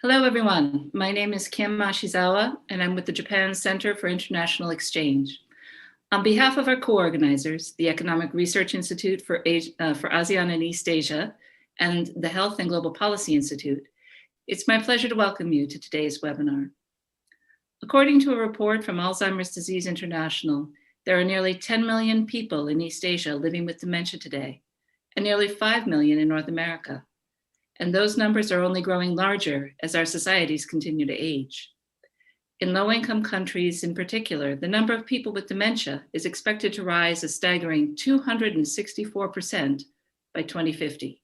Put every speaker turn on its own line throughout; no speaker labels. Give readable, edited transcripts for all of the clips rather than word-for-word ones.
Hello, everyone. My name is Kim Ashizawa, and I'm with the Japan Center for International Exchange. On behalf of our co-organizers, the Economic Research Institute for ASEAN and East Asia, and the Health and Global Policy Institute, it's my pleasure to welcome you to today's webinar. According to a report from Alzheimer's Disease International, there are nearly 10 million people in East Asia living with dementia today, and nearly 5 million in North America. And those numbers are only growing larger as our societies continue to age. In low-income countries in particular, the number of people with dementia is expected to rise a staggering 264% by 2050.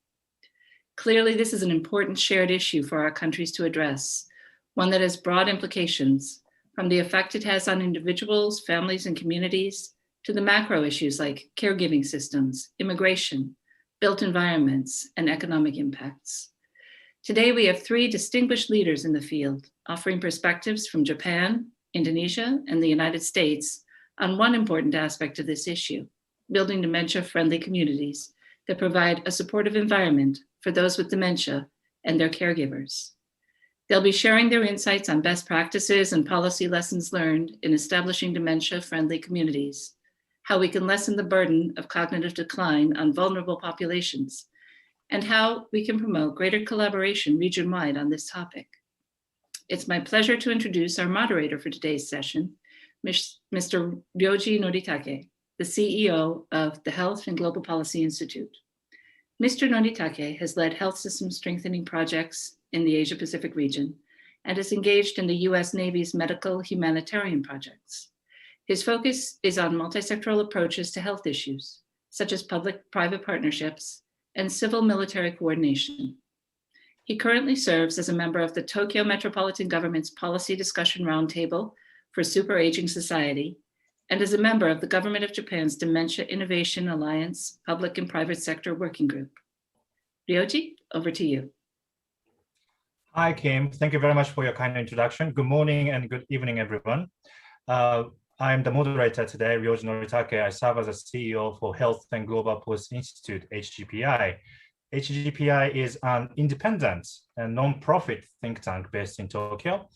Clearly, this is an important shared issue for our countries to address, one that has broad implications, from the effect it has on individuals, families, and communities, to the macro issues like caregiving systems, immigration, built environments, and economic impacts. Today, we have three distinguished leaders in the field, offering perspectives from Japan, Indonesia, and the United States on one important aspect of this issue, building dementia-friendly communities that provide a supportive environment for those with dementia and their caregivers. They'll be sharing their insights on best practices and policy lessons learned in establishing dementia-friendly communities, how we can lessen the burden of cognitive decline on vulnerable populations, and how we can promote greater collaboration region-wide on this topic. It's my pleasure to introduce our moderator for today's session, Mr. Ryoji Noritake, the CEO of the Health and Global Policy Institute. Mr. Noritake has led health system strengthening projects in the Asia-Pacific region and is engaged in the US Navy's medical humanitarian projects. His focus is on multi-sectoral approaches to health issues, such as public-private partnerships and civil-military coordination. He currently serves as a member of the Tokyo Metropolitan Government's Policy Discussion Roundtable for Super Aging Society, and is a member of the Government of Japan's Dementia Innovation Alliance Public and Private Sector Working Group. Ryoji, over to you.
Hi, Kim. Thank you very much for your kind introduction. Good morning and good evening, everyone. I'm the moderator today, Ryoji Noritake. I serve as a CEO for Health and Global Policy Institute, HGPI. HGPI is an independent and non-profit think tank based in Tokyo,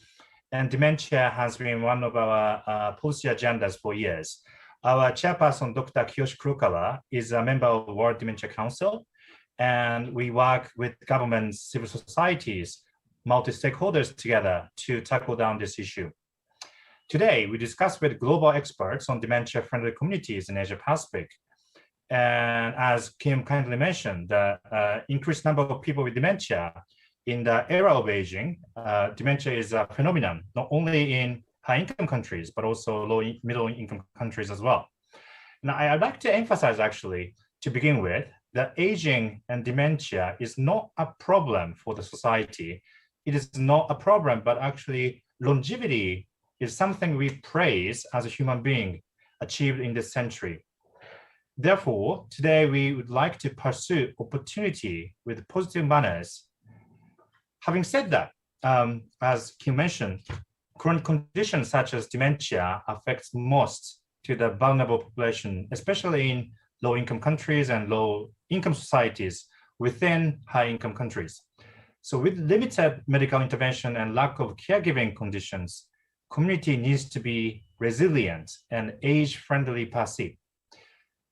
and dementia has been one of our policy agendas for years. Our chairperson, Dr. Kiyoshi Kurokawa, is a member of the World Dementia Council, and we work with governments, civil societies, multi-stakeholders together to tackle down this issue. Today, we discuss with global experts on dementia-friendly communities in Asia-Pacific. And as Kim kindly mentioned, the increased number of people with dementia in the era of aging, dementia is a phenomenon, not only in high-income countries, but also low, middle-income countries as well. Now, I'd like to emphasize, actually, to begin with, that aging and dementia is not a problem for the society. It is not a problem, but actually longevity is something we praise as a human being achieved in this century. Therefore, today we would like to pursue opportunity with positive manners. Having said that, as Kim mentioned, chronic conditions such as dementia affects most to the vulnerable population, especially in low-income countries and low-income societies within high-income countries. So with limited medical intervention and lack of caregiving conditions, community needs to be resilient and age-friendly per se.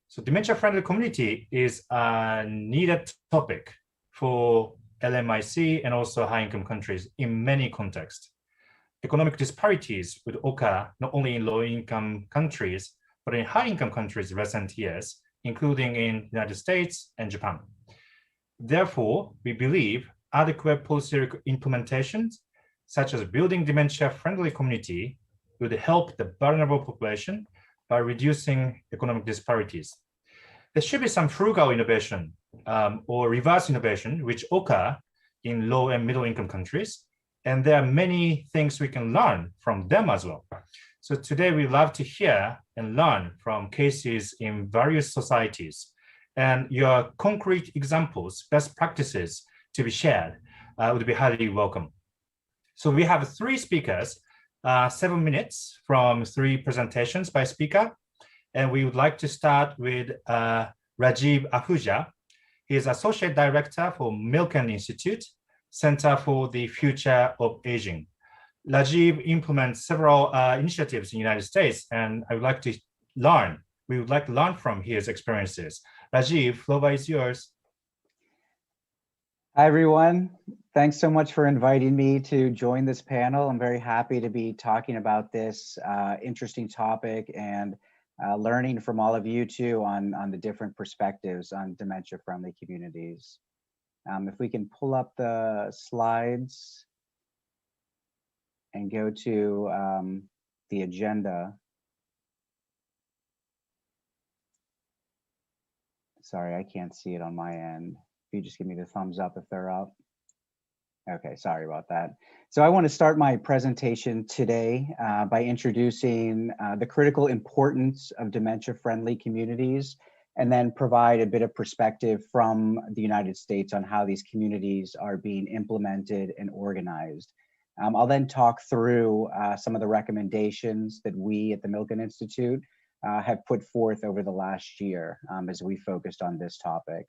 So dementia-friendly community is a needed topic for LMIC and also high-income countries in many contexts. Economic disparities would occur not only in low-income countries, but in high-income countries in recent years, including in the United States and Japan. Therefore, we believe adequate policy implementations such as building dementia-friendly community would help the vulnerable population by reducing economic disparities. There should be some frugal innovation or reverse innovation which occur in low and middle income countries, and there are many things we can learn from them as well. So today we love to hear and learn from cases in various societies, and your concrete examples, best practices to be shared would be highly welcome. So we have three speakers, 7 minutes from three presentations by speaker. And we would like to start with Rajiv Ahuja. He is Associate Director for Milken Institute, Center for the Future of Aging. Rajiv implements several initiatives in the United States, and we would like to learn from his experiences. Rajiv, floor is yours.
Hi, everyone. Thanks so much for inviting me to join this panel. I'm very happy to be talking about this interesting topic and learning from all of you too on the different perspectives on dementia-friendly communities. If we can pull up the slides and go to the agenda. Sorry, I can't see it on my end. If you just give me the thumbs up if they're up. Okay, sorry about that. So I want to start my presentation today by introducing the critical importance of dementia-friendly communities, and then provide a bit of perspective from the United States on how these communities are being implemented and organized. I'll then talk through some of the recommendations that we at the Milken Institute have put forth over the last year as we focused on this topic.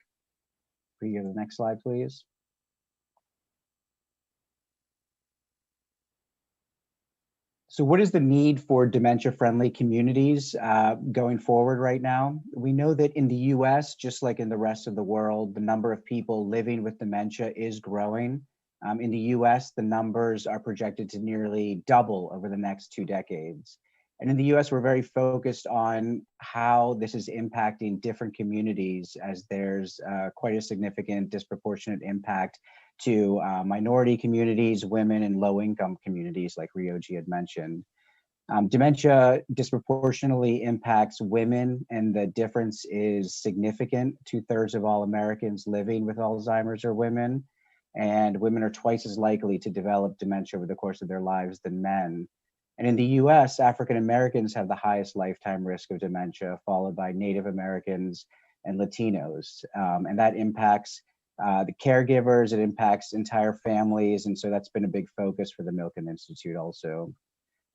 Can you go to the next slide, please? So what is the need for dementia-friendly communities going forward right now? We know that in the US, just like in the rest of the world, the number of people living with dementia is growing. In the US, the numbers are projected to nearly double over the next 2 decades. And in the US, we're very focused on how this is impacting different communities, as there's quite a significant disproportionate impact to minority communities, women, and low-income communities like Ryoji had mentioned. Dementia disproportionately impacts women, and the difference is significant. 2/3 of all Americans living with Alzheimer's are women, and women are twice as likely to develop dementia over the course of their lives than men. And in the US, African Americans have the highest lifetime risk of dementia, followed by Native Americans and Latinos. And that impacts the caregivers, it impacts entire families. And so that's been a big focus for the Milken Institute also.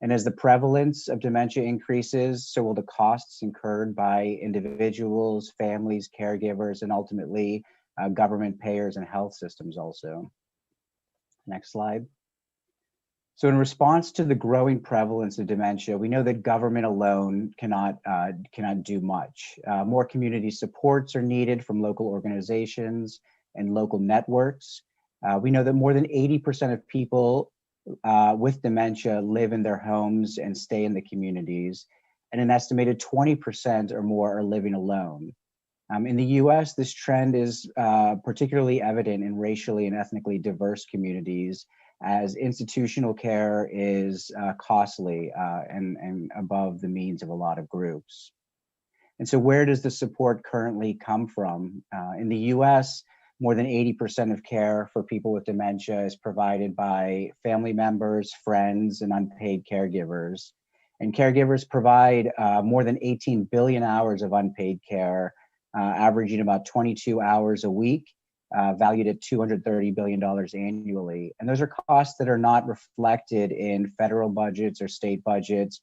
And as the prevalence of dementia increases, so will the costs incurred by individuals, families, caregivers, and ultimately government payers and health systems also. Next slide. So in response to the growing prevalence of dementia, we know that government alone cannot do much. More community supports are needed from local organizations and local networks. We know that more than 80% of people with dementia live in their homes and stay in the communities, and an estimated 20% or more are living alone. In the US, this trend is particularly evident in racially and ethnically diverse communities, as institutional care is costly and above the means of a lot of groups. And so where does the support currently come from? In the US, more than 80% of care for people with dementia is provided by family members, friends, and unpaid caregivers. And caregivers provide more than 18 billion hours of unpaid care, averaging about 22 hours a week, valued at $230 billion annually. And those are costs that are not reflected in federal budgets or state budgets.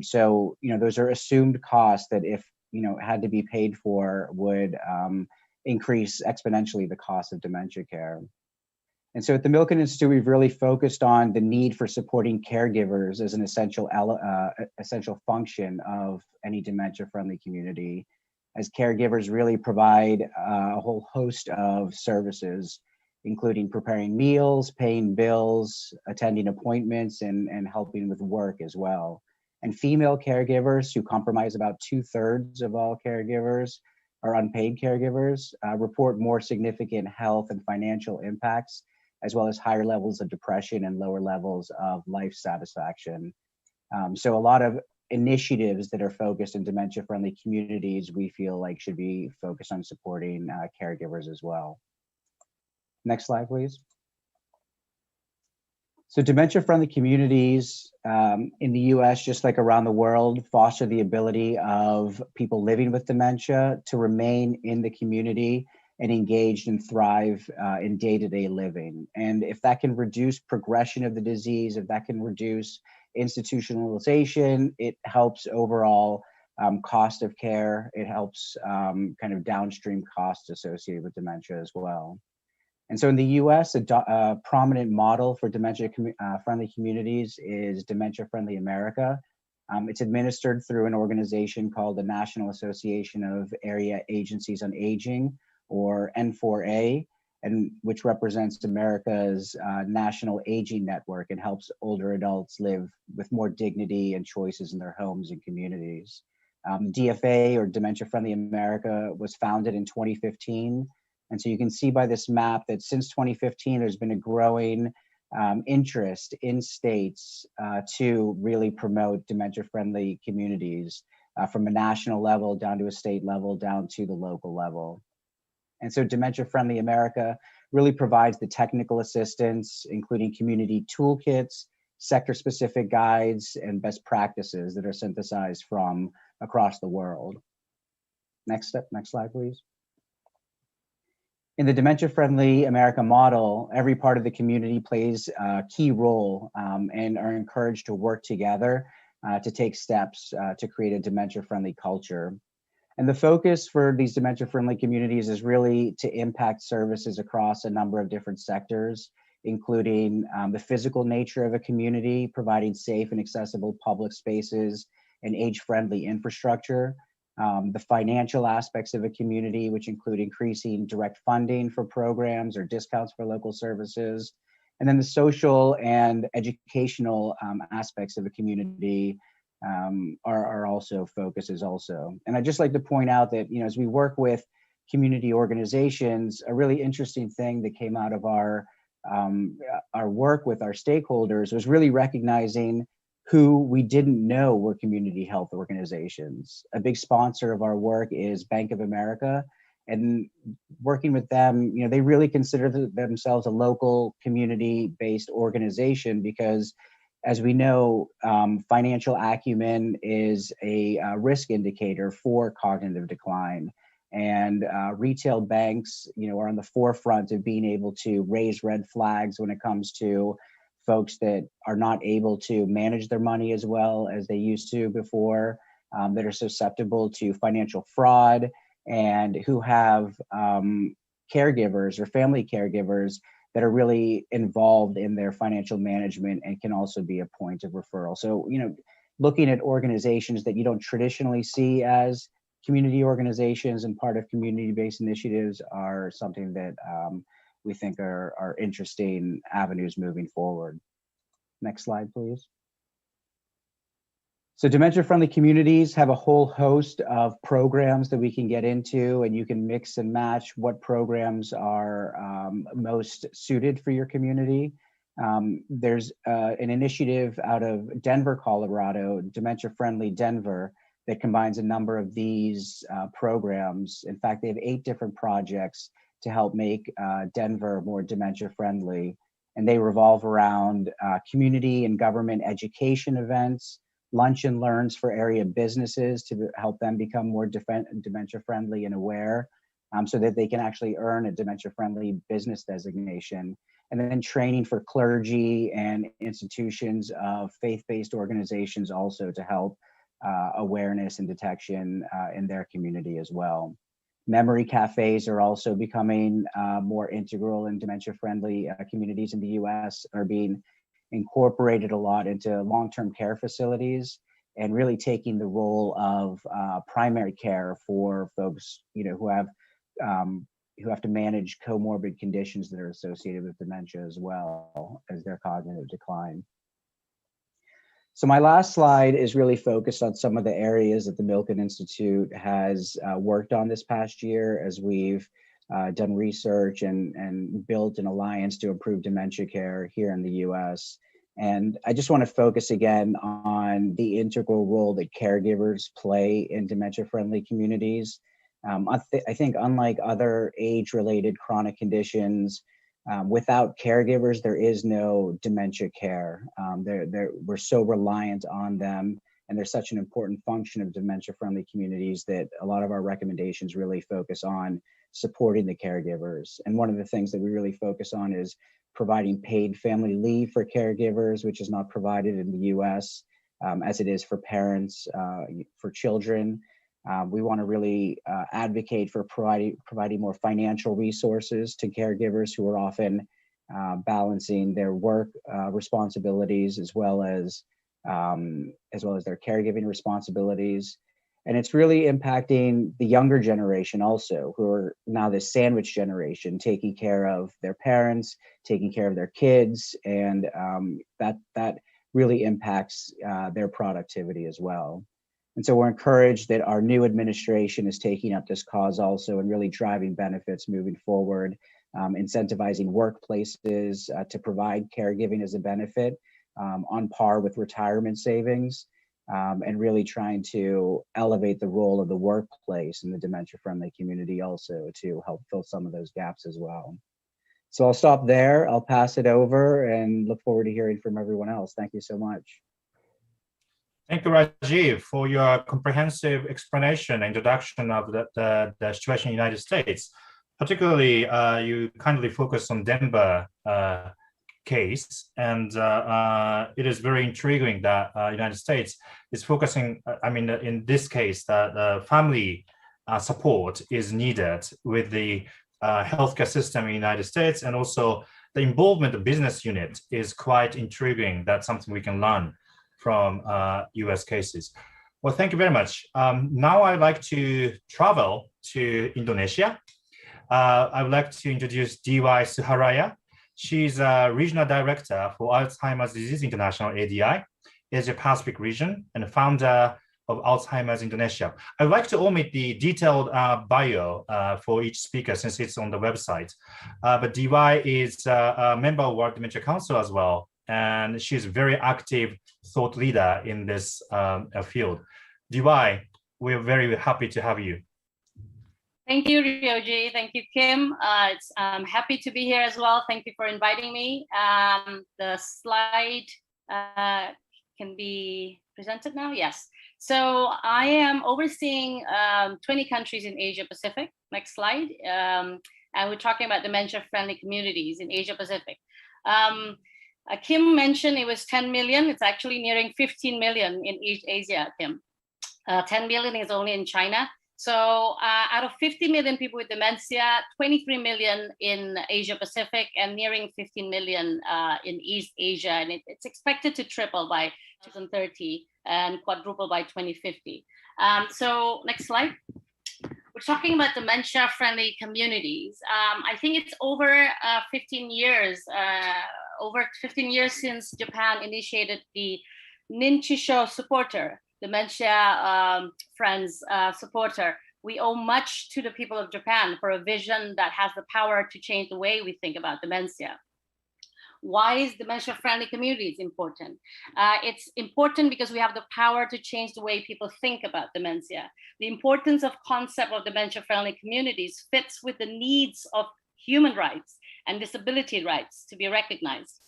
So, those are assumed costs that if, had to be paid for would increase exponentially the cost of dementia care. And so at the Milken Institute, we've really focused on the need for supporting caregivers as an essential function of any dementia-friendly community, as caregivers really provide a whole host of services, including preparing meals, paying bills, attending appointments, and helping with work as well. And female caregivers, who comprise about 2/3 of all caregivers, or unpaid caregivers, report more significant health and financial impacts, as well as higher levels of depression and lower levels of life satisfaction. So a lot of initiatives that are focused in dementia-friendly communities, we feel like should be focused on supporting caregivers as well. Next slide, please. So dementia-friendly communities in the US, just like around the world, foster the ability of people living with dementia to remain in the community and engaged and thrive in day-to-day living. And if that can reduce progression of the disease, if that can reduce institutionalization, it helps overall cost of care. It helps kind of downstream costs associated with dementia as well. And so in the US, a prominent model for dementia-friendly communities is Dementia-Friendly America. It's administered through an organization called the National Association of Area Agencies on Aging, or N4A, and which represents America's national aging network and helps older adults live with more dignity and choices in their homes and communities. DFA, or Dementia-Friendly America, was founded in 2015. And so you can see by this map that since 2015, there's been a growing interest in states to really promote dementia-friendly communities from a national level down to a state level down to the local level. And so Dementia-Friendly America really provides the technical assistance, including community toolkits, sector-specific guides, and best practices that are synthesized from across the world. Next slide, please. In the Dementia-Friendly America model, every part of the community plays a key role and are encouraged to work together to take steps to create a dementia-friendly culture. And the focus for these dementia-friendly communities is really to impact services across a number of different sectors, including the physical nature of a community, providing safe and accessible public spaces and age-friendly infrastructure, the financial aspects of a community, which include increasing direct funding for programs or discounts for local services, and then the social and educational aspects of a community are also focuses also. And I'd just like to point out that, you know, as we work with community organizations, a really interesting thing that came out of our work with our stakeholders was really recognizing who we didn't know were community health organizations. A big sponsor of our work is Bank of America, and working with them, you know, they really consider themselves a local community-based organization because, as we know, financial acumen is a risk indicator for cognitive decline. And retail banks, you know, are on the forefront of being able to raise red flags when it comes to folks that are not able to manage their money as well as they used to before, that are susceptible to financial fraud, and who have caregivers or family caregivers that are really involved in their financial management and can also be a point of referral. So, you know, looking at organizations that you don't traditionally see as community organizations and part of community-based initiatives are something that we think are interesting avenues moving forward. Next slide, please. So dementia-friendly communities have a whole host of programs that we can get into, and you can mix and match what programs are most suited for your community. There's an initiative out of Denver, Colorado, Dementia-Friendly Denver, that combines a number of these programs. In fact, they have 8 different projects to help make Denver more dementia-friendly. And they revolve around community and government education events, lunch and learns for area businesses to help them become more dementia-friendly and aware, so that they can actually earn a dementia-friendly business designation. And then training for clergy and institutions of faith-based organizations also to help awareness and detection in their community as well. Memory cafes are also becoming more integral in dementia-friendly communities in the US, are being incorporated a lot into long-term care facilities and really taking the role of primary care for folks, you know, who have to manage comorbid conditions that are associated with dementia as well as their cognitive decline. So my last slide is really focused on some of the areas that the Milken Institute has worked on this past year as we've done research and built an alliance to improve dementia care here in the US. And I just want to focus again on the integral role that caregivers play in dementia-friendly communities. I think unlike other age-related chronic conditions, without caregivers, there is no dementia care. We're so reliant on them, and they're such an important function of dementia-friendly communities that a lot of our recommendations really focus on supporting the caregivers. And one of the things that we really focus on is providing paid family leave for caregivers, which is not provided in the US, as it is for parents, for children. We want to really advocate for providing more financial resources to caregivers who are often balancing their work responsibilities as well as their caregiving responsibilities. And it's really impacting the younger generation also, who are now this sandwich generation, taking care of their parents, taking care of their kids, and that really impacts their productivity as well. And so we're encouraged that our new administration is taking up this cause also and really driving benefits moving forward, incentivizing workplaces to provide caregiving as a benefit on par with retirement savings, and really trying to elevate the role of the workplace in the dementia-friendly community also to help fill some of those gaps as well. So I'll stop there. I'll pass it over and look forward to hearing from everyone else. Thank you so much.
Thank you, Rajiv, for your comprehensive explanation and introduction of the situation in the United States. Particularly, you kindly focused on Denver case, and it is very intriguing that United States is focusing, in this case, that family support is needed with the healthcare system in the United States, and also the involvement of business unit is quite intriguing. That's something we can learn from US cases. Well, thank you very much. Now I'd like to travel to Indonesia. I would like to introduce DY Suharaya. She's a regional director for Alzheimer's Disease International, ADI, Asia Pacific region, and founder of Alzheimer's Indonesia. I'd like to omit the detailed bio for each speaker since it's on the website. But DY is a member of World Dementia Council as well, and she's a very active thought leader in this field. DY, we're very happy to have you.
Thank you, Ryoji. Thank you, Kim. I'm happy to be here as well. Thank you for inviting me. The slide can be presented now. Yes. So I am overseeing 20 countries in Asia Pacific. Next slide. And we're talking about dementia-friendly communities in Asia Pacific. Kim mentioned it was 10 million. It's actually nearing 15 million in East Asia, Kim. 10 million is only in China. So out of 50 million people with dementia, 23 million in Asia Pacific and nearing 15 million in East Asia. And it's expected to triple by 2030 and quadruple by 2050. So next slide. We're talking about dementia-friendly communities. I think it's over 15 years since Japan initiated the Ninchisho supporter, Dementia Friends supporter. We owe much to the people of Japan for a vision that has the power to change the way we think about dementia. Why is dementia-friendly communities important? It's important because we have the power to change the way people think about dementia. The importance of concept of dementia-friendly communities fits with the needs of human rights and disability rights to be recognized.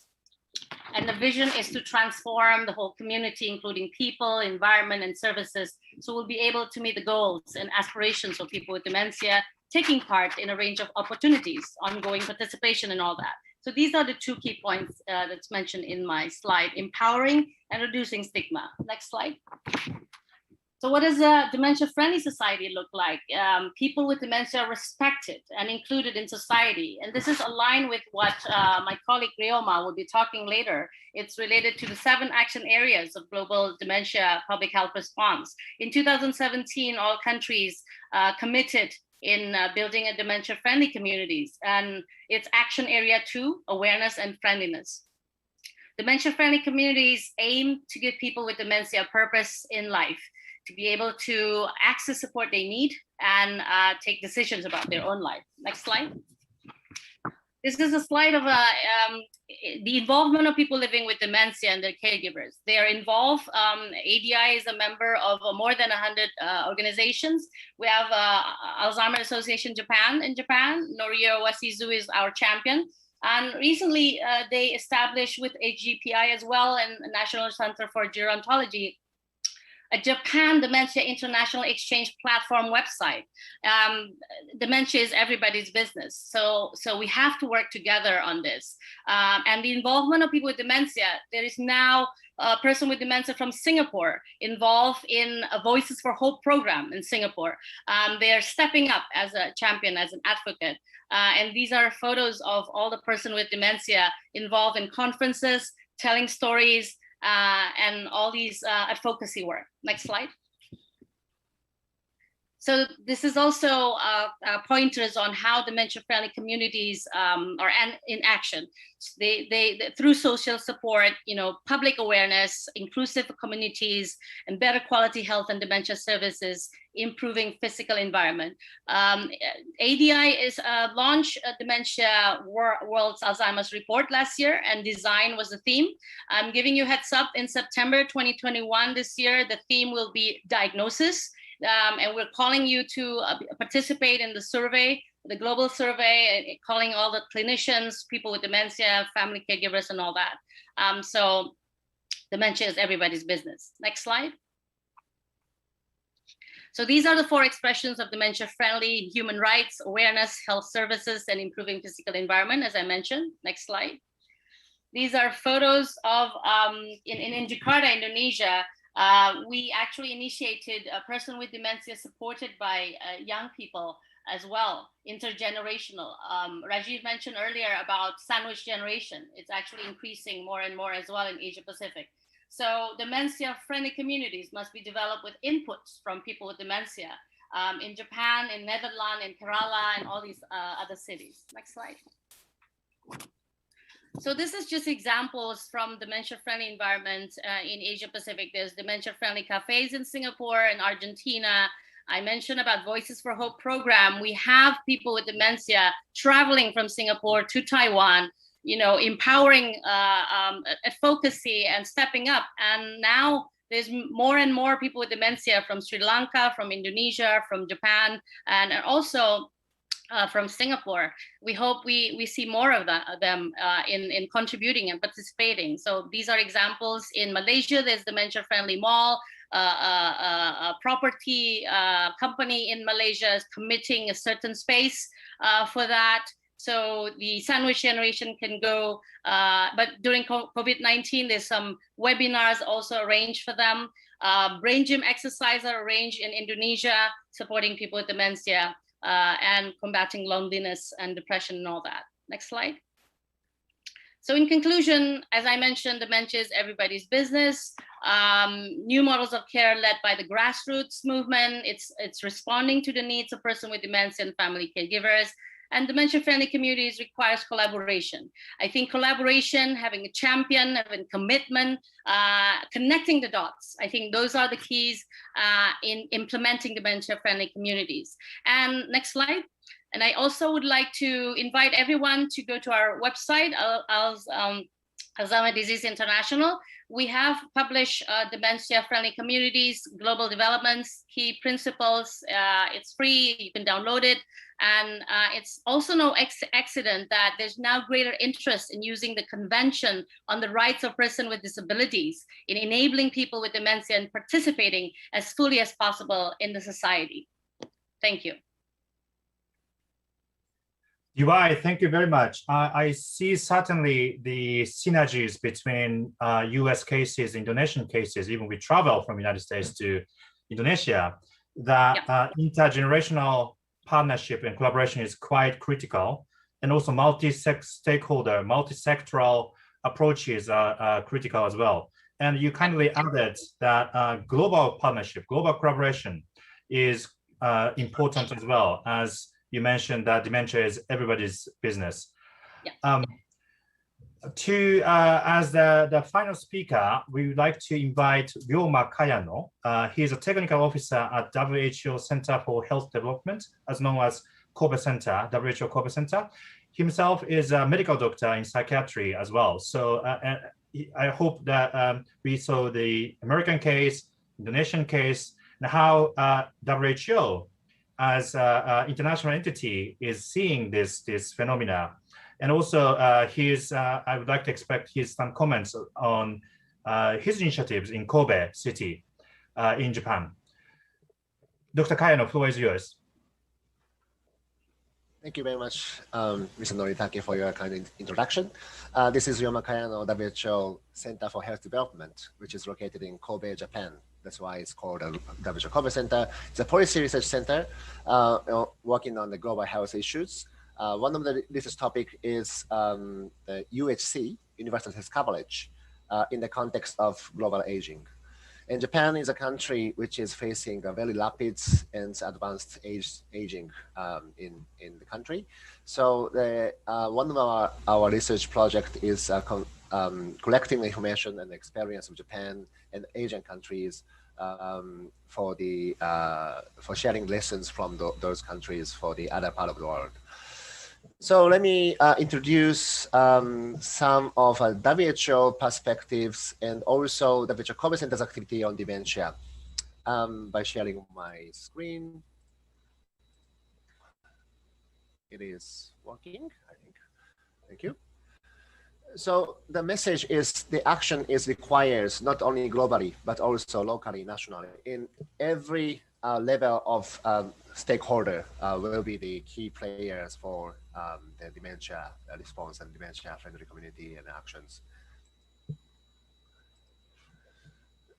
And the vision is to transform the whole community, including people, environment, and services, so we'll be able to meet the goals and aspirations of people with dementia, taking part in a range of opportunities, ongoing participation, and all that. So these are the two key points that's mentioned in my slide: empowering and reducing stigma. Next slide. So what does a dementia-friendly society look like? People with dementia are respected and included in society. And this is aligned with what my colleague Ryoma will be talking later. It's related to the 7 action areas of global dementia public health response. In 2017, all countries committed in building a dementia-friendly communities. And it's action area 2, awareness and friendliness. Dementia-friendly communities aim to give people with dementia a purpose in life, to be able to access support they need and take decisions about their own life. Next slide. This is a slide of the involvement of people living with dementia and their caregivers. They are involved. ADI is a member of more than 100 organizations. We have Alzheimer's Association Japan in Japan. Norio Wasizu is our champion. And recently they established with HGPI as well and National Center for Gerontology a Japan Dementia International Exchange Platform website. Dementia is everybody's business. So we have to work together on this. And the involvement of people with dementia, there is now a person with dementia from Singapore involved in a Voices for Hope program in Singapore. They are stepping up as a champion, as an advocate. And these are photos of all the person with dementia involved in conferences, telling stories, and all these advocacy work. Next slide. So this is also pointers on how dementia-friendly communities are in action. They through social support, public awareness, inclusive communities, and better quality health and dementia services, improving physical environment. ADI is launched Dementia World's Alzheimer's Report last year, and design was the theme. I'm giving you heads up, in September 2021 this year, the theme will be diagnosis. And we're calling you to participate in the survey, the global survey, calling all the clinicians, people with dementia, family caregivers, and all that. So dementia is everybody's business. Next slide. So these are the 4 expressions of dementia-friendly: human rights, awareness, health services, and improving physical environment, as I mentioned. Next slide. These are photos of, in Jakarta, Indonesia. We actually initiated a person with dementia supported by young people as well, intergenerational. Rajiv mentioned earlier about sandwich generation. It's actually increasing more and more as well in Asia Pacific. So dementia-friendly communities must be developed with inputs from people with dementia in Japan, in Netherlands, in Kerala, and all these other cities. Next slide. So this is just examples from dementia-friendly environments in Asia Pacific. There's dementia-friendly cafes in Singapore and Argentina. I mentioned about Voices for Hope program. We have people with dementia traveling from Singapore to Taiwan, empowering advocacy and stepping up. And now there's more and more people with dementia from Sri Lanka, from Indonesia, from Japan, and also from Singapore. We hope we see more of them in contributing and participating. So these are examples. In Malaysia, there's Dementia-Friendly Mall. A property company in Malaysia is committing a certain space for that. So the sandwich generation can go, but during COVID-19, there's some webinars also arranged for them. Brain gym exercise are arranged in Indonesia, supporting people with dementia and combating loneliness and depression and all that. Next slide. So in conclusion, as I mentioned, dementia is everybody's business. New models of care led by the grassroots movement. It's responding to the needs of person with dementia and family caregivers. And dementia-friendly communities requires collaboration. I think collaboration, having a champion, having commitment, connecting the dots. I think those are the keys in implementing dementia-friendly communities. And next slide. And I also would like to invite everyone to go to our website, Alzheimer's Disease International. We have published Dementia-Friendly Communities, Global Developments, Key Principles. It's free, you can download it. And it's also no accident that there's now greater interest in using the Convention on the Rights of Persons with Disabilities in enabling people with dementia and participating as fully as possible in the society. Thank you.
UI, thank you very much. I see certainly the synergies between US cases, Indonesian cases, even we travel from the United States to Indonesia, that intergenerational partnership and collaboration is quite critical. And also multi-stakeholder, multi-sectoral approaches are critical as well. And you kindly added that global partnership, global collaboration is important as well, as you mentioned that dementia is everybody's business. Yeah. As the final speaker, we would like to invite Ryoma Kayano. He is a technical officer at WHO Center for Health Development, as known as Kobe Center, WHO Kobe Center. Himself is a medical doctor in psychiatry as well. So I hope that we saw the American case, Indonesian case, and how WHO as an international entity is seeing this phenomena. And also I would like to expect some comments on his initiatives in Kobe city. in Japan. Dr. Kayano, the floor is yours.
Thank you very much, Mr. Noritake, for your kind introduction. This is Ryoma Kayano, WHO Center for Health Development, which is located in Kobe, Japan. That's why it's called a WHO Kobe Center. It's a policy research center working on the global health issues. One of the research topic is the UHC, Universal Health Coverage, in the context of global aging. And Japan is a country which is facing a very rapid and advanced aging in the country. So one of our research project is collecting information and experience of Japan and Asian countries for sharing lessons from those countries for the other part of the world. So let me introduce some of WHO perspectives and also the WHO Kobe Center's activity on dementia by sharing my screen. It is working, I think. Thank you. So the message is the action is required not only globally, but also locally, nationally. In every level of stakeholder will be the key players for the dementia response and dementia-friendly community and actions.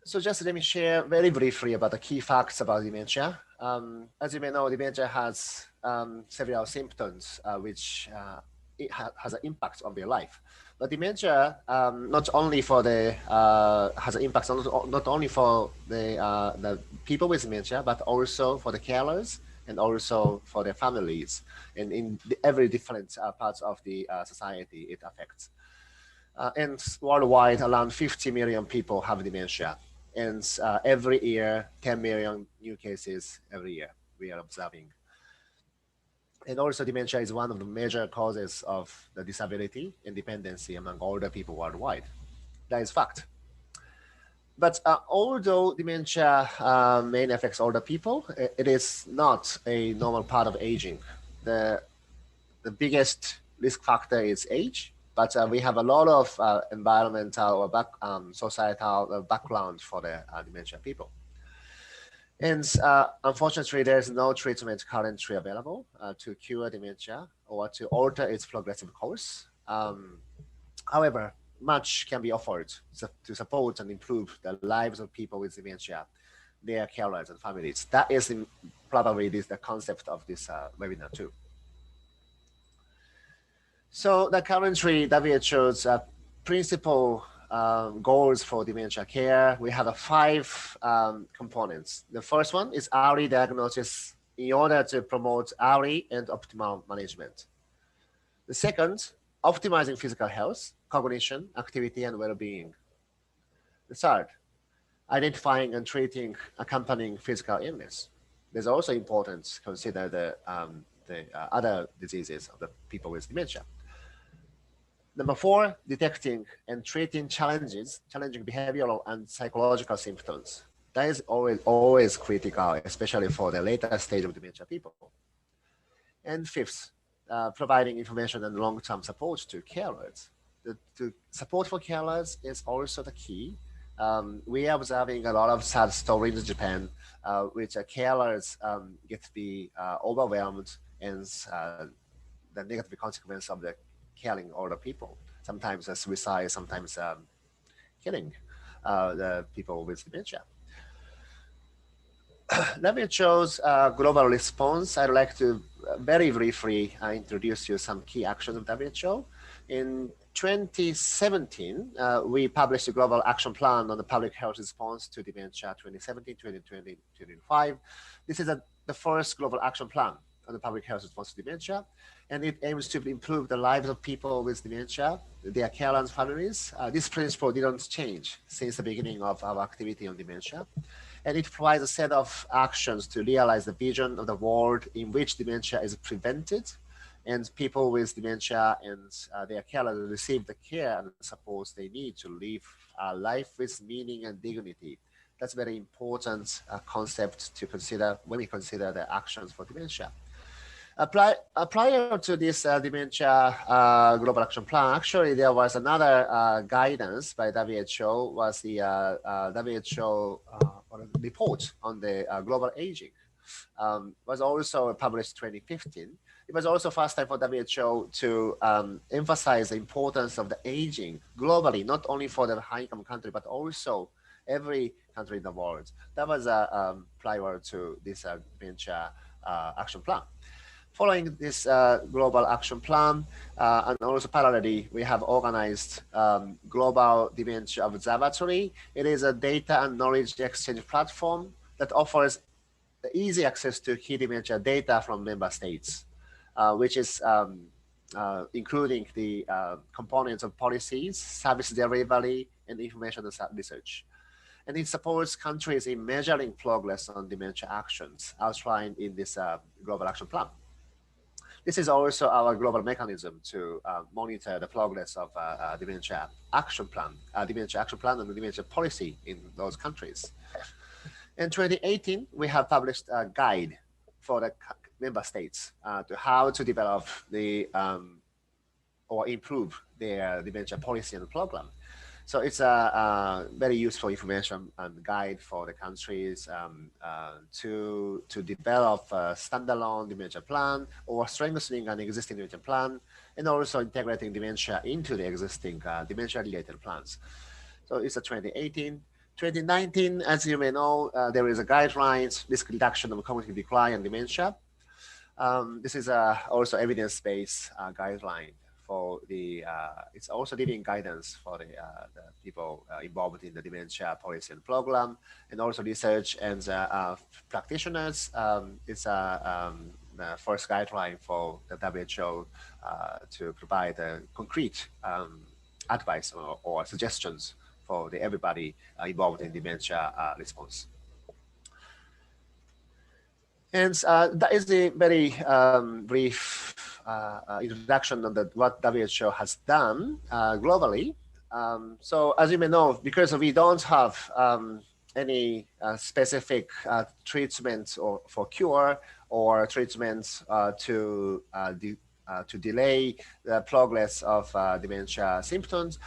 So just let me share very briefly about the key facts about dementia. As you may know, dementia has several symptoms which it has an impact on their life. But dementia not only for the has an impact not only for the people with dementia, but also for the carers and also for their families, and in every different parts of the society it affects. And worldwide, around 50 million people have dementia, and every year 10 million new cases every year we are observing. And also dementia is one of the major causes of the disability and dependency among older people worldwide. That is fact. But although dementia mainly affects older people, it is not a normal part of aging. The biggest risk factor is age, but we have a lot of environmental or societal background for the dementia people. And unfortunately, there's no treatment currently available to cure dementia or to alter its progressive course. However, much can be offered to support and improve the lives of people with dementia, their carers and families. That is probably the concept of this webinar too. So the currently WHO's principal goals for dementia care, we have 5 components. The first one is early diagnosis in order to promote early and optimal management. The second, optimizing physical health, cognition, activity, and well-being. The third, identifying and treating accompanying physical illness. There's also important to consider the other diseases of the people with dementia. Number 4, detecting and treating challenging behavioral and psychological symptoms. That is always critical, especially for the later stage of dementia people. And 5th, providing information and long-term support to carers. The support for carers is also the key. We are observing a lot of sad stories in Japan, which carers get to be overwhelmed and the negative consequence of the caring older people, sometimes suicide, sometimes killing the people with dementia. WHO's global response, I'd like to very briefly introduce you some key actions of WHO. In 2017, we published a global action plan on the public health response to dementia 2017, 2020, 2025. This is the first global action plan on the public health response to dementia, and it aims to improve the lives of people with dementia, their carers and families. This principle didn't change since the beginning of our activity on dementia, and it provides a set of actions to realize the vision of the world in which dementia is prevented, and people with dementia and their carers receive the care and support they need to live a life with meaning and dignity. That's a very important concept to consider when we consider the actions for dementia. Prior to this dementia global action plan, actually there was another guidance by WHO, was the WHO, what report on the global aging. Was also published 2015. It was also first time for WHO to emphasize the importance of the aging globally, not only for the high-income country, but also every country in the world. That was prior to this dementia action plan. Following this global action plan, and also parallelly, we have organized Global Dementia Observatory. It is a data and knowledge exchange platform that offers easy access to key dementia data from member states, which is including the components of policies, service delivery, and information research. And it supports countries in measuring progress on dementia actions outlined in this global action plan. This is also our global mechanism to monitor the progress of dementia action plan and the dementia policy in those countries. In 2018, we have published a guide for the member states to how to develop the or improve their dementia policy and program. So it's a very useful information and guide for the countries to develop a standalone dementia plan or strengthening an existing dementia plan, and also integrating dementia into the existing dementia-related plans. So it's a 2018. 2019, as you may know, there is a guidelines, risk reduction of cognitive decline and dementia. This is also evidence-based guideline for the, it's also giving guidance for the people involved in the dementia policy and program, and also research and practitioners. It's the first guideline for the WHO to provide concrete advice or suggestions for everybody involved in dementia response. And that is a very brief introduction on what WHO has done globally. So as you may know, because we don't have any specific treatments for cure or treatments to delay the progress of dementia symptoms.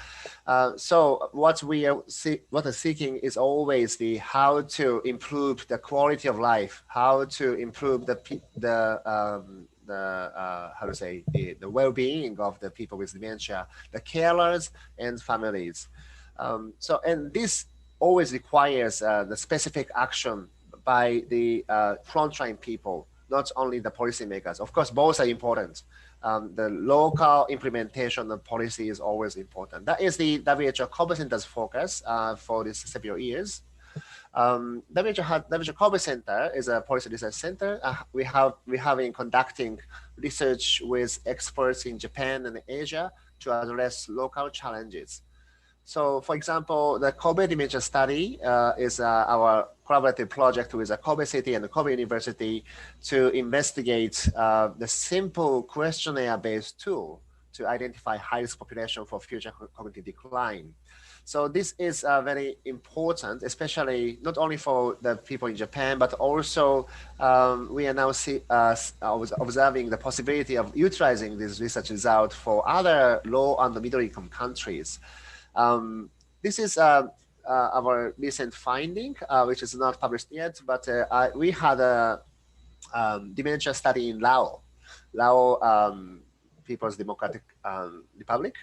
So what we are seeking is always the how to improve the quality of life, how to improve the well-being of the people with dementia, the carers and families. And this always requires the specific action by the frontline people, not only the policymakers. Of course, both are important. The local implementation of policy is always important. That is the WHO COVID Center's focus for these several years. WHO COVID Center is a policy research center. We have been conducting research with experts in Japan and Asia to address local challenges. So, for example, the Kobe Dementia Study is our collaborative project with the Kobe City and the Kobe University to investigate the simple questionnaire-based tool to identify high-risk population for future cognitive decline. So this is very important, especially not only for the people in Japan, but also we are now observing the possibility of utilizing this research result for other low and middle-income countries. This is our recent finding, which is not published yet, but we had a dementia study in Laos, People's Democratic Republic.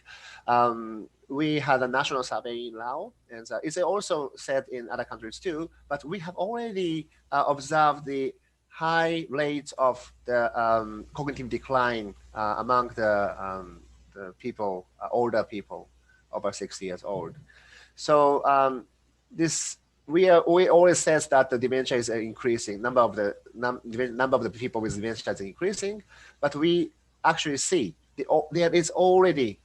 We had a national survey in Laos, and it's also said in other countries too, but we have already observed the high rate of the cognitive decline among the people, older people, over 60 years old. So we always says that the dementia is increasing, number of the people with dementia is increasing, but we actually see there is already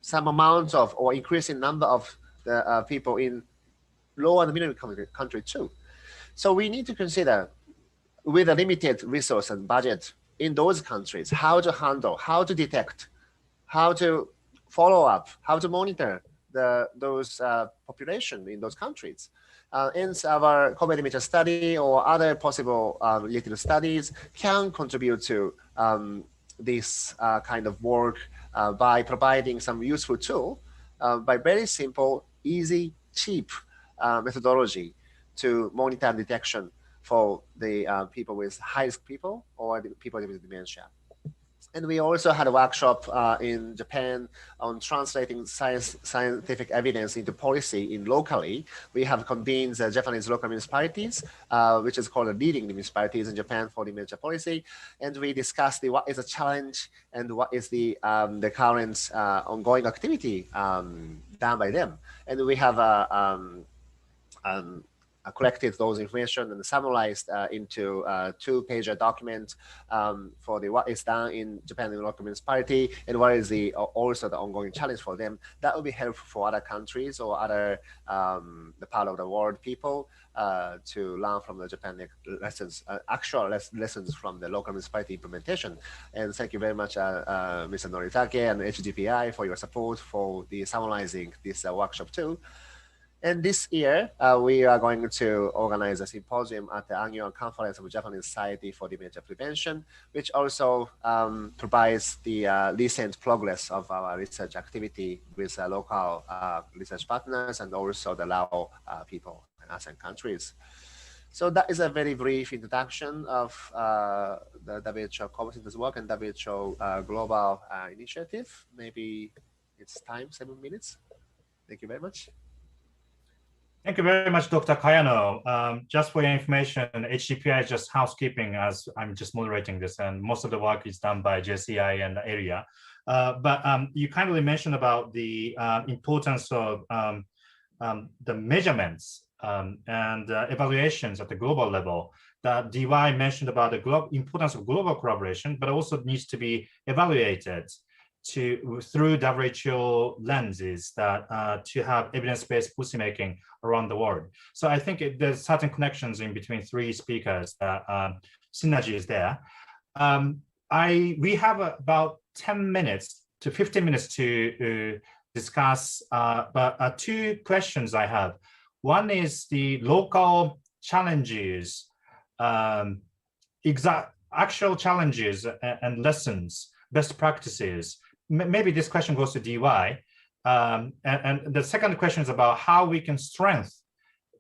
some amount of or increasing number of the people in low and middle income country too. So we need to consider with a limited resource and budget in those countries, how to handle, how to detect, how to follow up, how to monitor those population in those countries. Hence, our COVID dementia study or other possible related studies can contribute to this kind of work by providing some useful tool by very simple, easy, cheap methodology to monitor detection for the people with high-risk people or the people with dementia. And we also had a workshop in Japan on translating scientific evidence into policy locally. We have convened the Japanese local municipalities, which is called the leading municipalities in Japan for dementia policy. And we discussed what is a challenge and what is the current ongoing activity done by them. And we have collected those information and summarized into a 2-pager document for what is done in Japan in local municipality and what is also the ongoing challenge for them. That will be helpful for other countries or other the part of the world people to learn from the Japan lessons, actual lessons from the local municipality implementation. And thank you very much, Mr. Noritake and HDPI for your support for the summarizing this workshop too. And this year, we are going to organize a symposium at the annual conference of Japanese Society for Dementia Prevention, which also provides the recent progress of our research activity with local research partners and also the Lao people in ASEAN countries. So that is a very brief introduction of the WHO competence work and WHO global initiative. Maybe it's time, 7 minutes. Thank you very much.
Thank you very much, Dr. Kayano. Just for your information, HCPI is just housekeeping as I'm just moderating this, and most of the work is done by JCI and the area. But you kindly mentioned about the importance of the measurements and evaluations at the global level. That DY mentioned about the importance of global collaboration, but also needs to be evaluated through WHO lenses that to have evidence-based policymaking around the world. So I think there's certain connections in between 3 speakers that synergy is there. We have about 10 minutes to 15 minutes to discuss, but 2 questions I have. One is the local challenges, actual challenges and lessons, best practices. Maybe this question goes to DY. And the second question is about how we can strengthen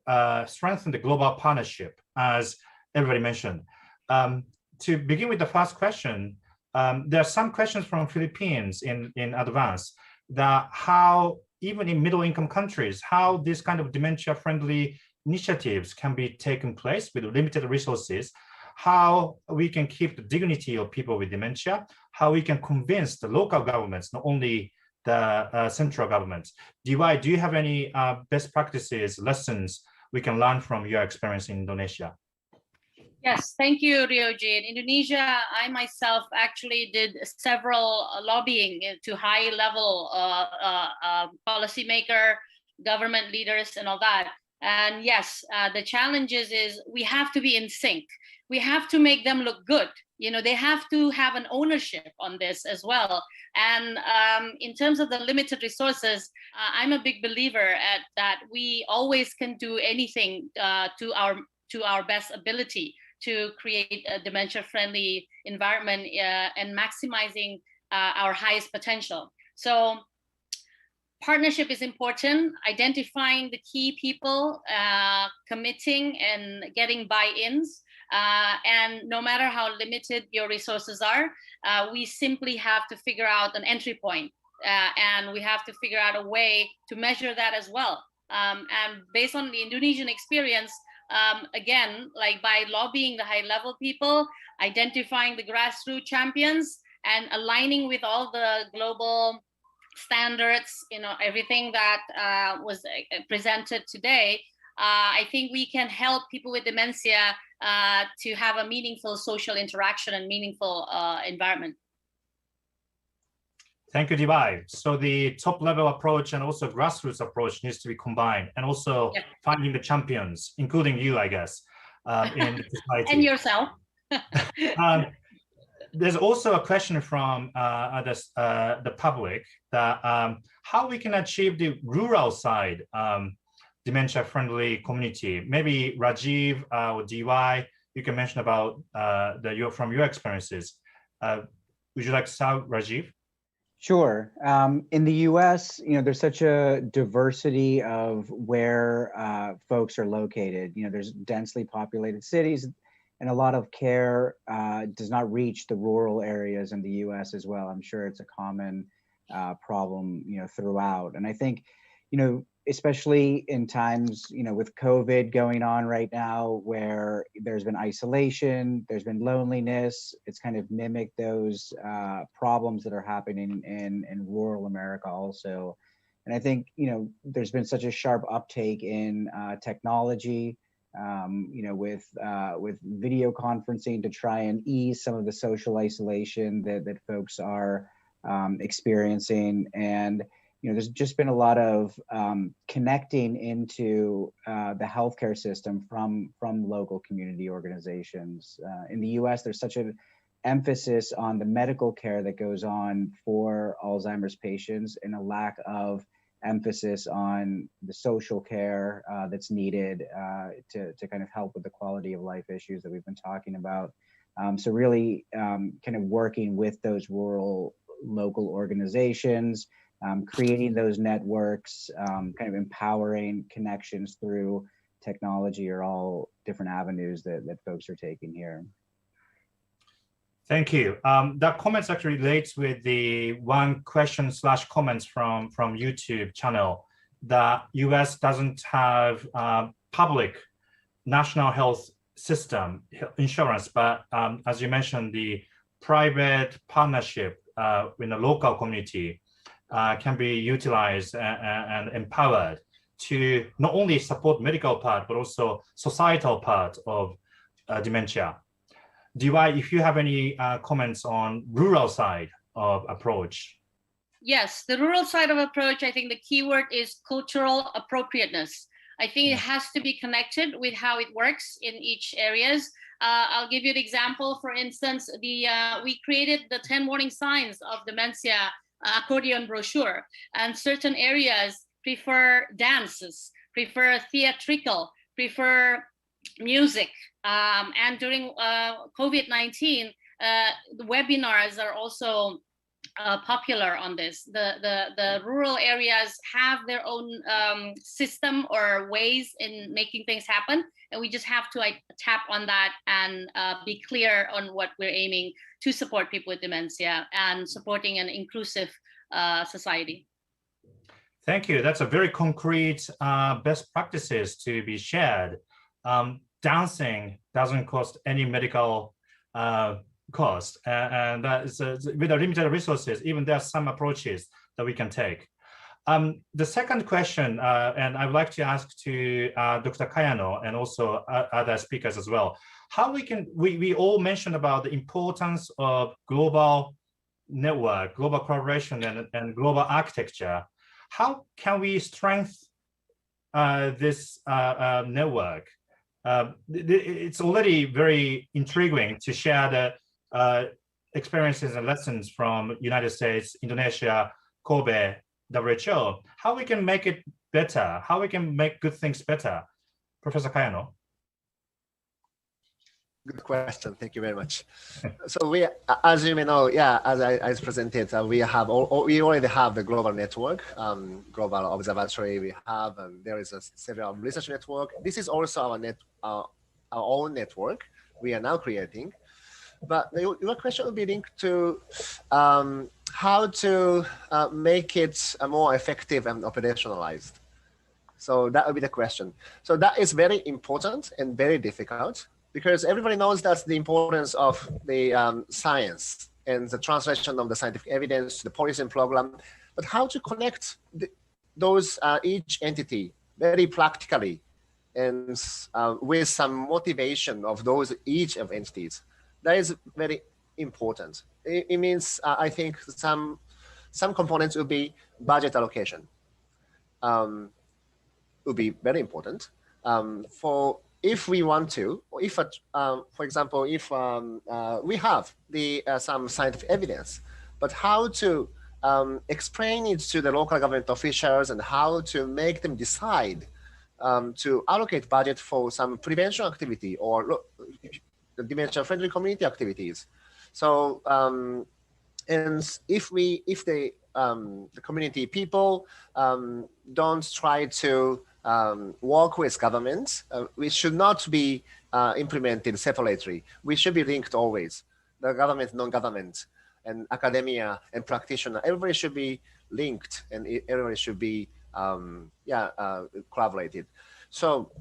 the global partnership, as everybody mentioned. To begin with the first question, there are some questions from Philippines in advance that how, even in middle-income countries, how this kind of dementia-friendly initiatives can be taken place with limited resources, how we can keep the dignity of people with dementia, how we can convince the local governments, not only the central governments. DY, do you have any best practices, lessons we can learn from your experience in Indonesia?
Yes, thank you, Ryoji. In Indonesia, I myself actually did several lobbying to high-level policymaker, government leaders, and all that. And yes, the challenges is we have to be in sync. We have to make them look good. You know, they have to have an ownership on this as well. And in terms of the limited resources, I'm a big believer that we always can do anything to our best ability to create a dementia-friendly environment and maximizing our highest potential. So partnership is important, identifying the key people, committing and getting buy-ins. And no matter how limited your resources are, we simply have to figure out an entry point, and we have to figure out a way to measure that as well. And based on the Indonesian experience, again, like by lobbying the high-level people, identifying the grassroots champions, and aligning with all the global standards, you know, everything that was presented today, I think we can help people with dementia to have a meaningful social interaction and meaningful environment.
Thank you, DY. So the top level approach and also grassroots approach needs to be combined, and also finding the champions, including you, I guess, in society.
And yourself.
There's also a question from the public that how we can achieve the rural side dementia-friendly community. Maybe Rajiv or DY, you can mention about from your experiences. Would you like to start, Rajiv?
Sure. In the U.S., there's such a diversity of where folks are located. There's densely populated cities, and a lot of care does not reach the rural areas in the U.S. as well. I'm sure it's a common problem, throughout. And I think, especially in times, with COVID going on right now, where there's been isolation, there's been loneliness, it's kind of mimicked those problems that are happening in rural America also. And I think, there's been such a sharp uptake in technology, with video conferencing to try and ease some of the social isolation that folks are experiencing. And there's just been a lot of connecting into the healthcare system from local community organizations. In the U.S., there's such an emphasis on the medical care that goes on for Alzheimer's patients, and a lack of emphasis on the social care that's needed to kind of help with the quality of life issues that we've been talking about. So really kind of working with those rural local organizations, creating those networks, kind of empowering connections through technology are all different avenues that folks are taking here.
Thank you. That comments actually relates with the one question / comments from YouTube channel that US doesn't have public national health system insurance, but as you mentioned, the private partnership in the local community can be utilized and empowered to not only support medical part, but also societal part of dementia. If you have any comments on rural side of approach?
Yes, the rural side of approach, I think the key word is cultural appropriateness. I think it has to be connected with how it works in each areas. I'll give you an example. For instance, we created the 10 warning signs of dementia accordion brochure, and certain areas prefer dances, prefer theatrical, prefer music. And during COVID-19, the webinars are also popular on this. The rural areas have their own system or ways in making things happen, and we just have to tap on that and be clear on what we're aiming to support people with dementia and supporting an inclusive society.
Thank you. That's a very concrete best practices to be shared. Dancing doesn't cost any medical cost, and that is with the limited resources, even there are some approaches that we can take. The second question, and I would like to ask to Dr. Kayano and also other speakers as well, how we all mentioned about the importance of global network, global collaboration, and global architecture. How can we strengthen this network? It's already very intriguing to share the experiences and lessons from United States, Indonesia, Kobe, WHO. How we can make it better? How we can make good things better? Professor Kayano.
Good question. Thank you very much. So we, as you may know, as I presented, we already have the global network, global observatory. We have, and there is several research network. This is also our own network we are now creating. But your question will be linked to how to make it more effective and operationalized. So that will be the question. So that is very important and very difficult, because everybody knows that's the importance of the science and the translation of the scientific evidence to the policy and program, but how to connect those each entity very practically and with some motivation of those each of entities. That is very important. It means I think some components will be budget allocation. Will be very important if we want to, if, for example, if we have some scientific evidence, but how to explain it to the local government officials and how to make them decide to allocate budget for some prevention activity or the dementia-friendly community activities. So And if the community people don't try to work with governments, we should not be implemented separately. We should be linked always. The government, non-government, and academia and practitioner, everybody should be linked, and everybody should be collaborated. So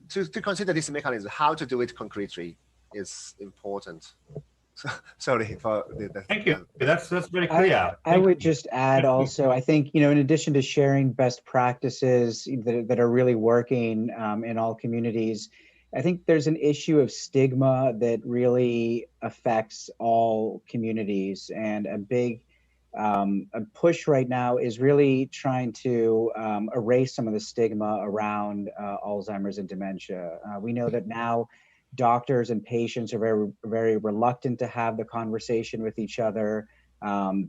to consider this mechanism, how to do it concretely is important. Sorry for the
Thank you. That's very clear.
I would just add also, I think, in addition to sharing best practices that are really working in all communities, I think there's an issue of stigma that really affects all communities, and a big a push right now is really trying to erase some of the stigma around Alzheimer's and dementia. We know that now doctors and patients are very, very reluctant to have the conversation with each other.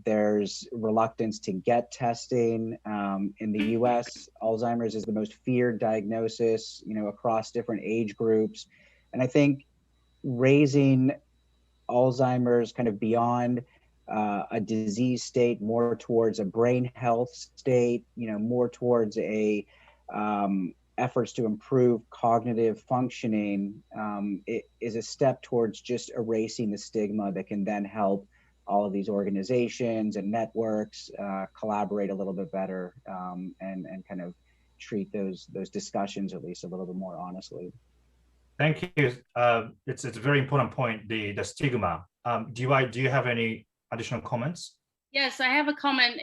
There's reluctance to get testing. In the US, Alzheimer's is the most feared diagnosis, across different age groups. And I think raising Alzheimer's kind of beyond a disease state, more towards a brain health state, more towards a efforts to improve cognitive functioning, it is a step towards just erasing the stigma that can then help all of these organizations and networks collaborate a little bit better, and kind of treat those discussions at least a little bit more honestly.
Thank you. It's a very important point, the stigma. Do you have any additional comments?
Yes, I have a comment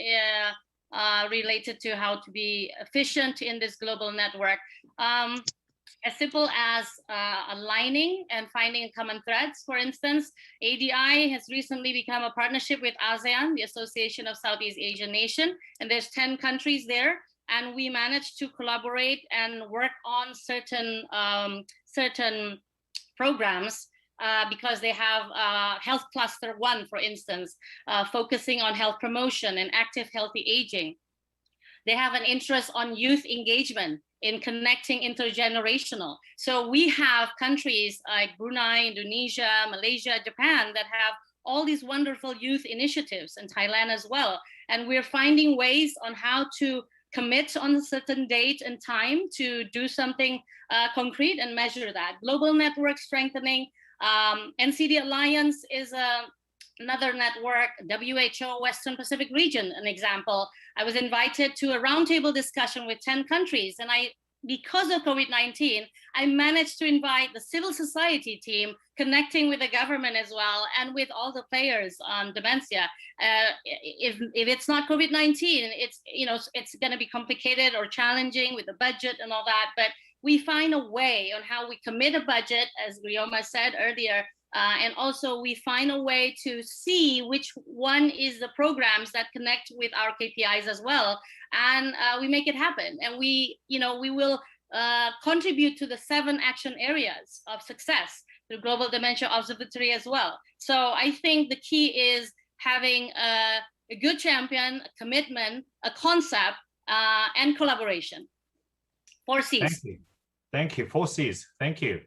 related to how to be efficient in this global network. As simple as aligning and finding common threads. For instance, ADI has recently become a partnership with ASEAN, the Association of Southeast Asian Nations, and there's 10 countries there. And we managed to collaborate and work on certain programs because they have Health Cluster 1, for instance, focusing on health promotion and active healthy aging. They have an interest on youth engagement in connecting intergenerational. So we have countries like Brunei, Indonesia, Malaysia, Japan that have all these wonderful youth initiatives, and Thailand as well. And we're finding ways on how to commit on a certain date and time to do something concrete and measure that. Global network strengthening. NCD Alliance is another network, WHO Western Pacific region, an example. I was invited to a roundtable discussion with 10 countries, and because of COVID-19, I managed to invite the civil society team, connecting with the government as well, and with all the players on dementia. If it's not COVID-19, it's going to be complicated or challenging with the budget and all that, but we find a way on how we commit a budget, as Rioma said earlier, and also we find a way to see which one is the programs that connect with our KPIs as well, and we make it happen. And we will contribute to the 7 action areas of success through Global Dementia Observatory as well. So I think the key is having a good champion, a commitment, a concept, and collaboration. 4 C's.
Thank you. 4 C's. Thank you.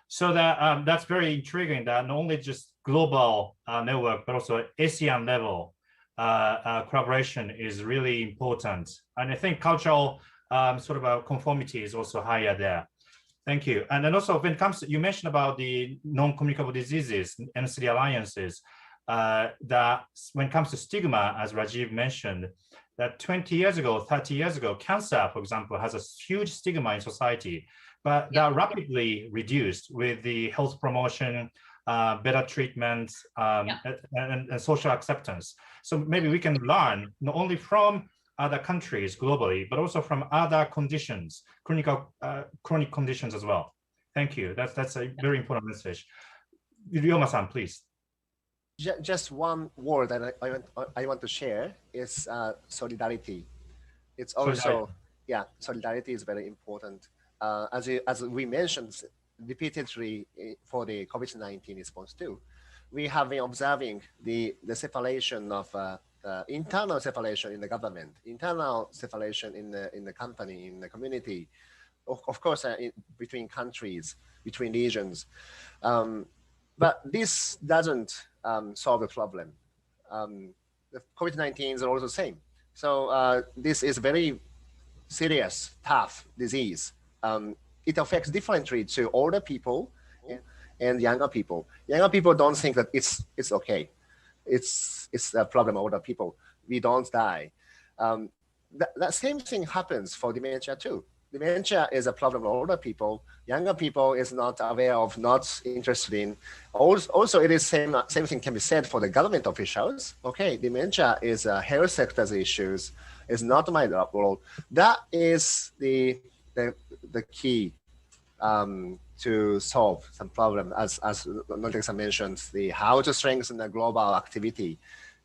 So that's very intriguing, that not only just global network, but also ASEAN level collaboration is really important. And I think cultural sort of conformity is also higher there. Thank you. And then also when it comes to, you mentioned about the non-communicable diseases, NCD alliances, that when it comes to stigma, as Rajiv mentioned, that 20 years ago, 30 years ago, cancer, for example, has a huge stigma in society, but that rapidly reduced with the health promotion, better treatment, and social acceptance. So maybe we can learn not only from other countries globally, but also from other conditions, chronic conditions as well. Thank you. That's a very important message. Ryoma-san, please.
Just one word that I want to share is solidarity. It's also, solidarity is very important. As we mentioned repeatedly for the COVID-19 response too, we have been observing the separation of internal separation in the government, internal separation in the company, in the community, of course, between countries, between regions. But this doesn't solve the problem. The COVID-19 is also the same. So this is very serious, tough disease. It affects differently to older people and younger people. Younger people don't think that it's okay. It's a problem of older people. We don't die. That same thing happens for dementia too. Dementia is a problem of older people. Younger people is not aware of, not interested in. Also, it is same thing can be said for the government officials. Okay, dementia is a health sector's issues. It's not my role. That is the key to solve some problem. As Nordic mentioned, how to strengthen the global activity.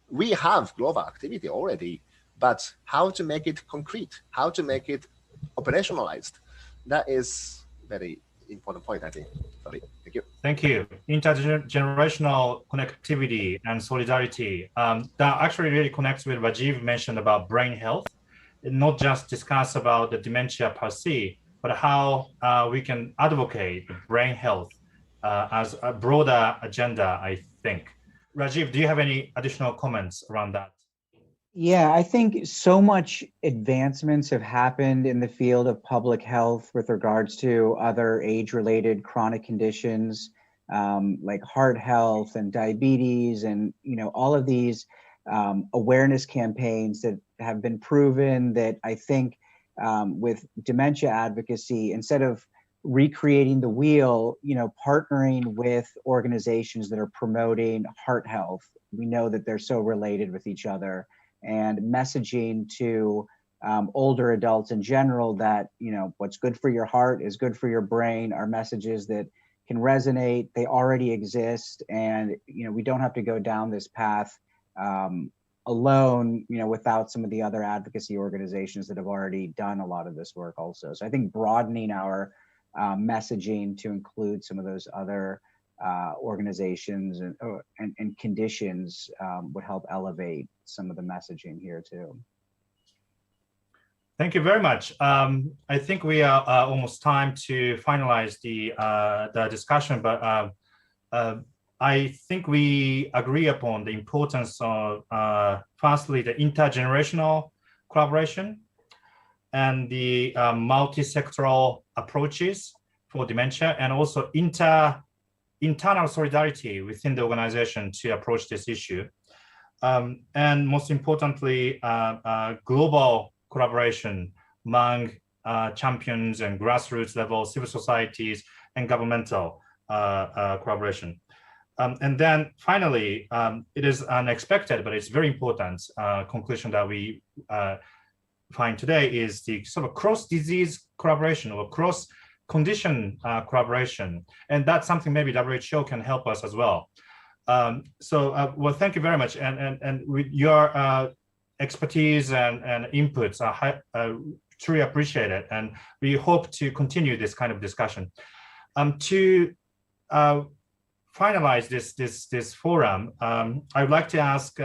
We have global activity already, but how to make it concrete, how to make it operationalized. That is very important point, I think. Sorry, thank you.
Thank you. Intergenerational connectivity and solidarity. That actually really connects with what Rajiv mentioned about brain health. Not just discuss about the dementia per se, but how we can advocate brain health as a broader agenda, I think. Rajiv, do you have any additional comments around that?
Yeah, I think so much advancements have happened in the field of public health with regards to other age-related chronic conditions like heart health and diabetes, and all of these awareness campaigns that have been proven that I think with dementia advocacy, instead of recreating the wheel, partnering with organizations that are promoting heart health, we know that they're so related with each other. And messaging to older adults in general that, what's good for your heart is good for your brain are messages that can resonate. They already exist. And, we don't have to go down this path alone, without some of the other advocacy organizations that have already done a lot of this work also. So I think broadening our messaging to include some of those other organizations and conditions would help elevate some of the messaging here too.
Thank you very much. I think we are almost time to finalize the discussion, but I think we agree upon the importance of firstly the intergenerational collaboration and the multi-sectoral approaches for dementia, and also internal solidarity within the organization to approach this issue. And most importantly, global collaboration among champions and grassroots level civil societies and governmental collaboration. And then finally, it is unexpected, but it's very important conclusion that we find today is the sort of cross-disease collaboration or cross-condition collaboration. And that's something maybe WHO can help us as well. Well, thank you very much. And with your expertise and inputs are truly appreciated. And we hope to continue this kind of discussion. To finalize this forum, I would like to ask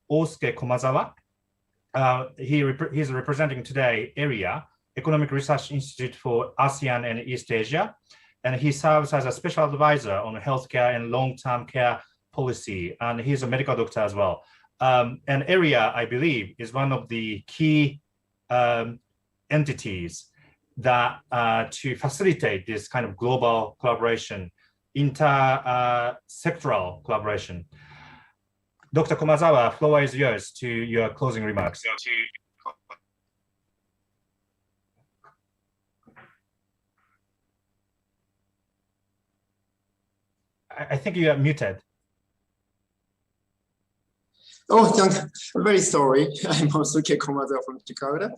Osuke Komazawa. He's representing today AREA, Economic Research Institute for ASEAN and East Asia. And he serves as a special advisor on healthcare and long-term care policy. And he's a medical doctor as well. And AREA, I believe, is one of the key entities that to facilitate this kind of global collaboration, inter-sectoral collaboration. Dr. Komazawa, floor is yours to your closing remarks. I think you are muted.
Oh, I'm very sorry. I'm Osuke Komazawa from Jakarta.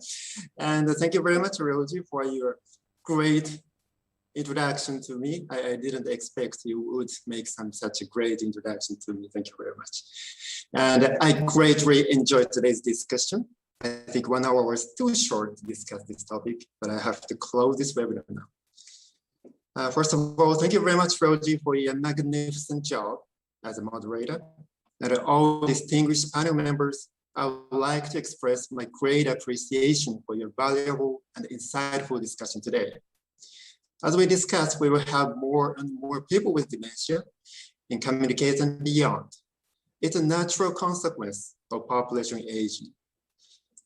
And thank you very much, Ryoji, for your great introduction to me. I didn't expect you would make such a great introduction to me. Thank you very much. And I greatly enjoyed today's discussion. I think 1 hour was too short to discuss this topic, but I have to close this webinar now. First of all, thank you very much, Ryoji, for your magnificent job as a moderator. And all distinguished panel members, I would like to express my great appreciation for your valuable and insightful discussion today. As we discussed, we will have more and more people with dementia in communities and beyond. It's a natural consequence of population aging.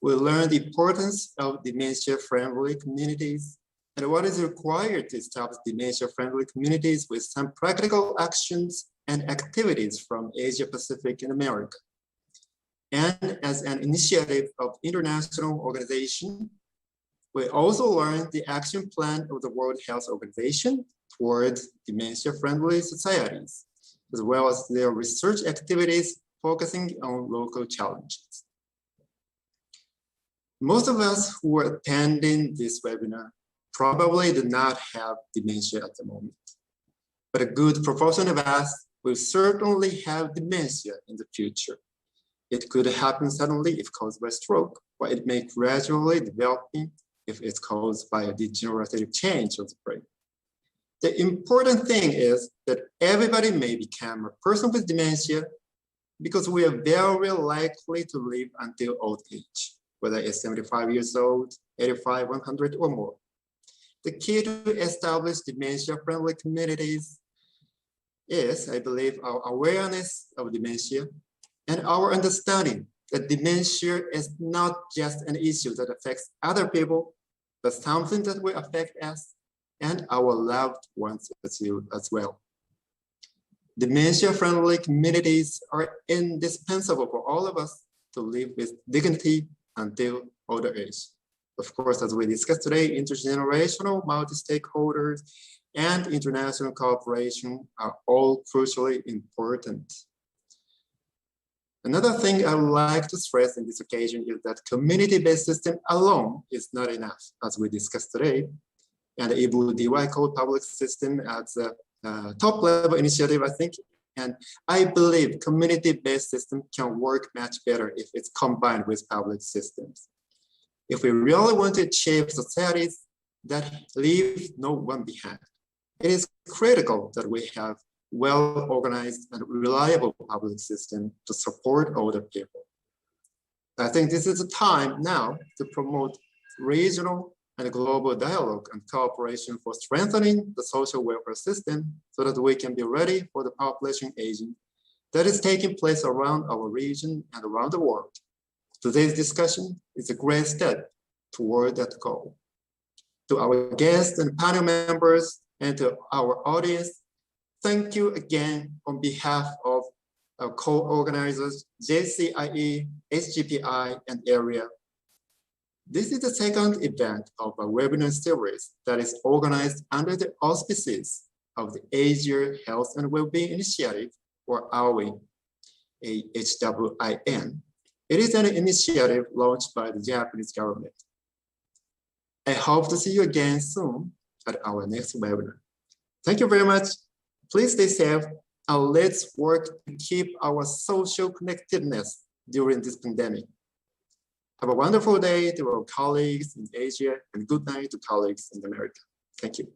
We learned the importance of dementia-friendly communities and what is required to establish dementia-friendly communities with some practical actions and activities from Asia Pacific and America. And as an initiative of international organization, we also learned the action plan of the World Health Organization towards dementia-friendly societies, as well as their research activities focusing on local challenges. Most of us who are attending this webinar probably do not have dementia at the moment, but a good proportion of us will certainly have dementia in the future. It could happen suddenly if caused by stroke, or it may gradually develop if it's caused by a degenerative change of the brain. The important thing is that everybody may become a person with dementia because we are very likely to live until old age, whether it's 75 years old, 85, 100 or more. The key to establish dementia-friendly communities is, I believe, our awareness of dementia and our understanding that dementia is not just an issue that affects other people, but something that will affect us and our loved ones as well. Dementia-friendly communities are indispensable for all of us to live with dignity until older age. Of course, as we discussed today, intergenerational, multi-stakeholders, and international cooperation are all crucially important. Another thing I would like to stress in this occasion is that community-based system alone is not enough, as we discussed today. And Ibu DY called public system as a top level initiative, I think. And I believe community-based system can work much better if it's combined with public systems. If we really want to achieve societies that leave no one behind, it is critical that we have well-organized and reliable public system to support older people. I think this is the time now to promote regional and global dialogue and cooperation for strengthening the social welfare system so that we can be ready for the population aging that is taking place around our region and around the world. Today's discussion is a great step toward that goal. To our guests and panel members and to our audience, thank you again on behalf of our co-organizers, JCIE, SGPI, and AREA. This is the second event of a webinar series that is organized under the auspices of the Asia Health and Wellbeing Initiative, or AWI, AHWIN. It is an initiative launched by the Japanese government. I hope to see you again soon at our next webinar. Thank you very much. Please stay safe and let's work to keep our social connectedness during this pandemic. Have a wonderful day to our colleagues in Asia and good night to colleagues in America. Thank you.